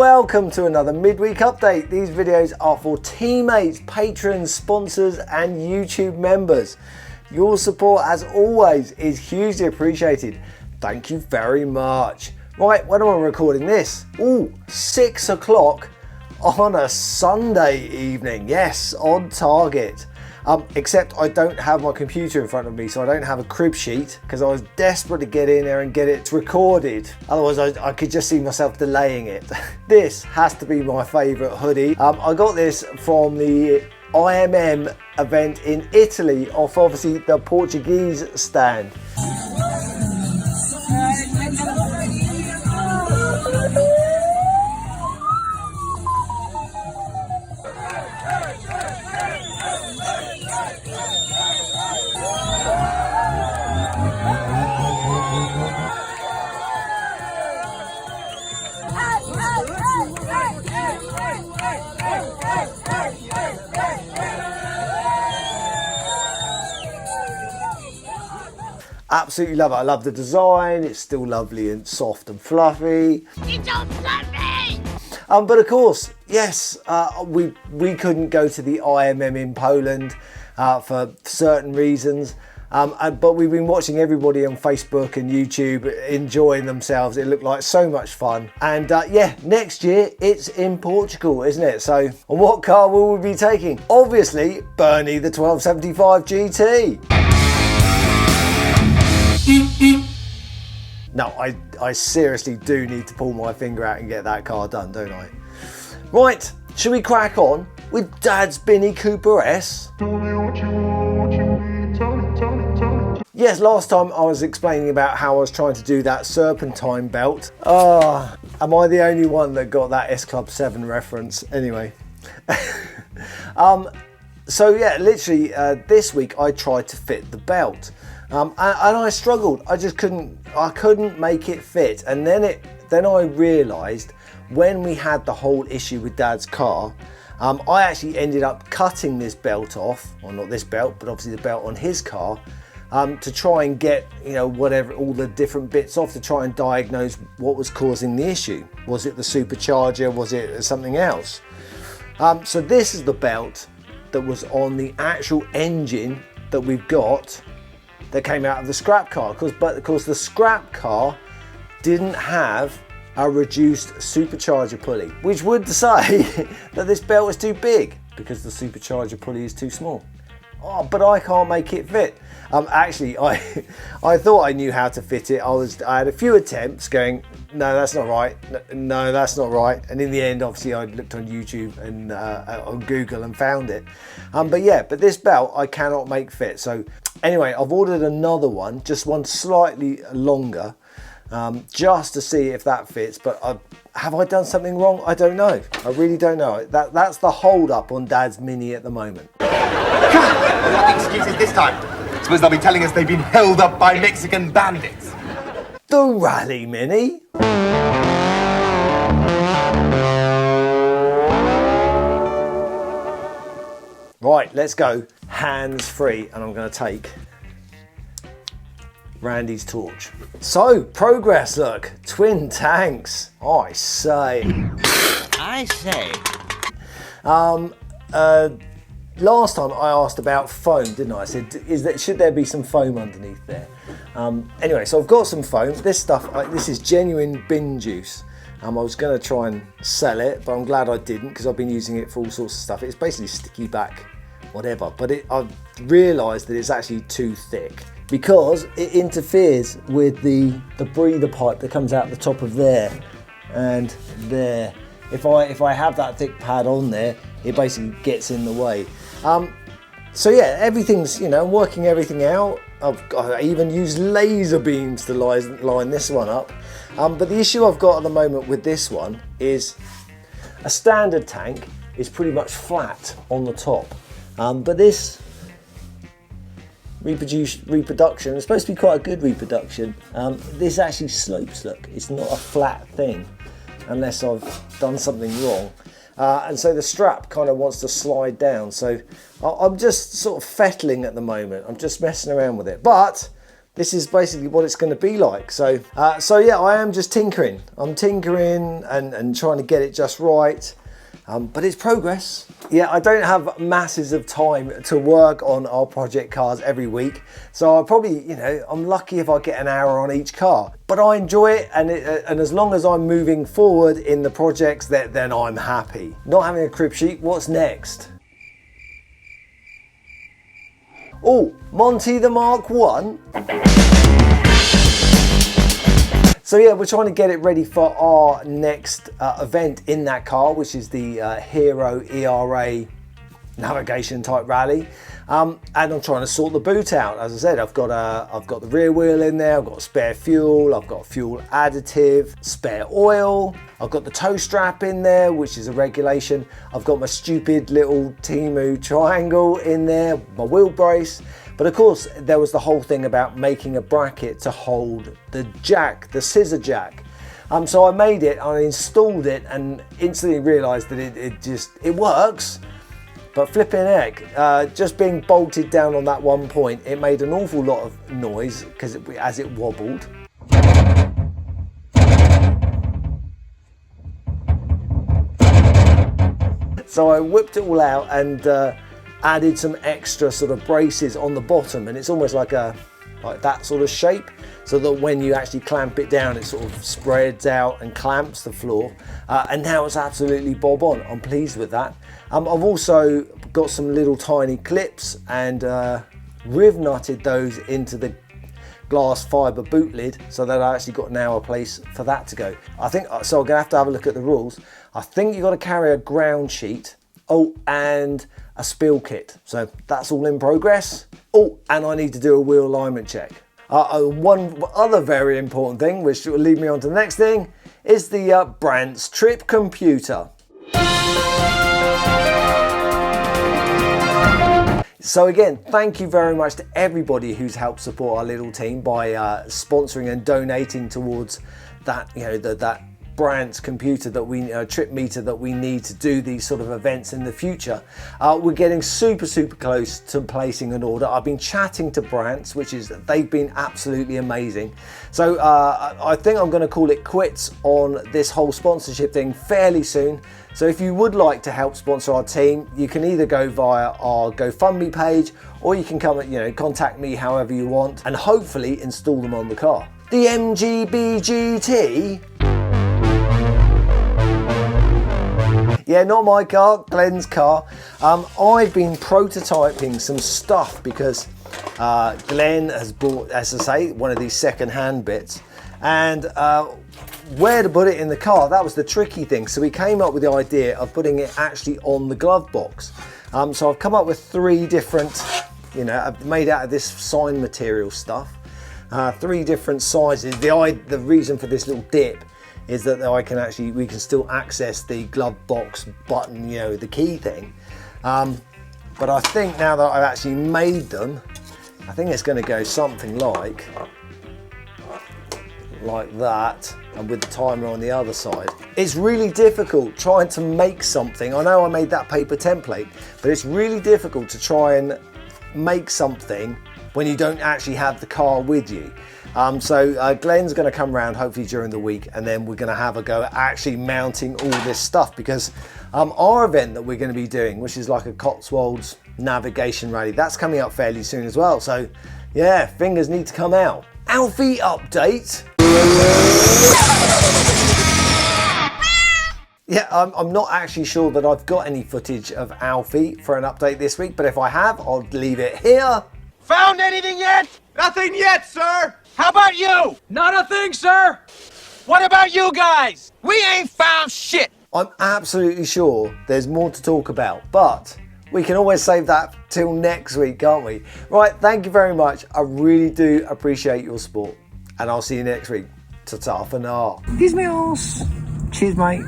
Welcome to another midweek update. These videos are for teammates, patrons, sponsors and YouTube members. Your support as always is hugely appreciated. Thank you very much. Right, when am I recording this? 6 o'clock on a Sunday evening. Yes, on target. Except I don't have my computer in front of me, so I don't have a crib sheet because I was desperate to get in there and get it recorded. Otherwise I could just see myself delaying it. This has to be my favourite hoodie. I got this from the IMM event in Italy off obviously the Portuguese stand. Absolutely love it. I love the design. It's still lovely and soft and fluffy. You don't love me! But of course, yes, we couldn't go to the IMM in Poland for certain reasons. But we've been watching everybody on Facebook and YouTube enjoying themselves. It looked like so much fun. And yeah, next year it's in Portugal, isn't it? So what car will we be taking? Obviously, Binnie the 1275 GT. No, I seriously do need to pull my finger out and get that car done, don't I? Right, should we crack on with Dad's Mini Cooper S? Yes, last time I was explaining about how I was trying to do that Serpentine belt. Am I the only one that got that S Club 7 reference? Anyway. So yeah, literally this week I tried to fit the belt. And I struggled. I couldn't make it fit. And then I realised when we had the whole issue with Dad's car, I actually ended up cutting this belt off, well not this belt, but obviously the belt on his car, to try and get, whatever, all the different bits off to try and diagnose what was causing the issue. Was it the supercharger? Was it something else? So this is the belt that was on the actual engine that we've got that came out of the scrap car, but of course the scrap car didn't have a reduced supercharger pulley, which would say that this belt is too big because the supercharger pulley is too small. But I can't make it fit. Actually, I thought I knew how to fit it. I had a few attempts going, no, that's not right. No, that's not right. And in the end, obviously, I looked on YouTube and on Google and found it. But this belt I cannot make fit. So anyway, I've ordered another one, just one slightly longer, just to see if that fits. But have I done something wrong? I don't know. I really don't know. That's the hold up on Dad's Mini at the moment. What excuses this time? Suppose they'll be telling us they've been held up by Mexican bandits. The Rally Mini? Right, let's go hands free, and I'm going to take Randy's torch. So, progress, look, twin tanks, I say. Last time I asked about foam, didn't I? I said, should there be some foam underneath there? Anyway, so I've got some foam. This stuff, this is genuine bin juice. I was going to try and sell it, but I'm glad I didn't because I've been using it for all sorts of stuff. It's basically sticky back, whatever. But I've realised that it's actually too thick because it interferes with the breather pipe that comes out the top of there and there. If I have that thick pad on there, it basically gets in the way. So yeah, everything's, I'm working everything out. I even used laser beams to line this one up. But the issue I've got at the moment with this one is a standard tank is pretty much flat on the top. But this reproduction, it's supposed to be quite a good reproduction. This actually slopes, look. It's not a flat thing unless I've done something wrong. And so the strap kind of wants to slide down. So I'm just sort of fettling at the moment. I'm just messing around with it. But this is basically what it's going to be like. So yeah, I am just tinkering. I'm tinkering and trying to get it just right. But it's progress. Yeah, I don't have masses of time to work on our project cars every week. So I probably, you know, I'm lucky if I get an hour on each car. But I enjoy it, and as long as I'm moving forward in the projects, then I'm happy. Not having a crib sheet, what's next? Oh, Monty the Mark 1. So yeah, we're trying to get it ready for our next event in that car, which is the Hero ERA navigation type rally. And I'm trying to sort the boot out. As I said, I've got the rear wheel in there, I've got spare fuel, I've got fuel additive, spare oil, I've got the toe strap in there, which is a regulation. I've got my stupid little Temu triangle in there, my wheel brace. But of course, there was the whole thing about making a bracket to hold the jack, the scissor jack. So I made it, I installed it, and instantly realized that it works. But flipping heck, just being bolted down on that one point, it made an awful lot of noise as it wobbled. So I whipped it all out and added some extra sort of braces on the bottom, and it's almost like that sort of shape, so that when you actually clamp it down, it sort of spreads out and clamps the floor. And now it's absolutely bob on. I'm pleased with that. I've also got some little tiny clips and riv nutted those into the glass fibre boot lid, so that I actually got now a place for that to go. I think so. I'm gonna have a look at the rules. I think you've got to carry a ground sheet. Oh, and a spill kit. So that's all in progress. Oh, and I need to do a wheel alignment check. One other very important thing, which will lead me on to the next thing, is the Brantz trip computer. So again, thank you very much to everybody who's helped support our little team by sponsoring and donating towards that, you know, that Brantz computer that we trip meter that we need to do these sort of events in the future. We're getting super close to placing an order. I've been chatting to Brantz, they've been absolutely amazing. So I think I'm going to call it quits on this whole sponsorship thing fairly soon. So if you would like to help sponsor our team, you can either go via our GoFundMe page, or you can come and, you know, contact me however you want, and hopefully install them on the car. The MGB GT. Yeah, not my car, Glenn's car. I've been prototyping some stuff because Glenn has bought, as I say, one of these second-hand bits, and where to put it in the car, that was the tricky thing. So we came up with the idea of putting it actually on the glove box. So I've come up with 3 different, you know, I've made out of this sign material stuff, 3 different sizes. The reason for this little dip is that we can still access the glove box button, you know, the key thing. But I think now that I've actually made them, I think it's going to go something like that, and with the timer on the other side. It's really difficult trying to make something. I know I made that paper template, but it's really difficult to try and make something when you don't actually have the car with you. So Glenn's going to come around hopefully during the week, and then we're going to have a go at actually mounting all this stuff, because our event that we're going to be doing, which is like a Cotswolds navigation rally, that's coming up fairly soon as well. So yeah, fingers need to come out. Alfie update. Yeah, I'm not actually sure that I've got any footage of Alfie for an update this week, but if I have, I'll leave it here. Found anything yet? Nothing yet, sir. How about you? Not a thing, sir. What about you guys? We ain't found shit. I'm absolutely sure there's more to talk about, but we can always save that till next week, can't we? Right, thank you very much. I really do appreciate your support, and I'll see you next week. Ta-ta for now. Here's my horse. Cheers, mate.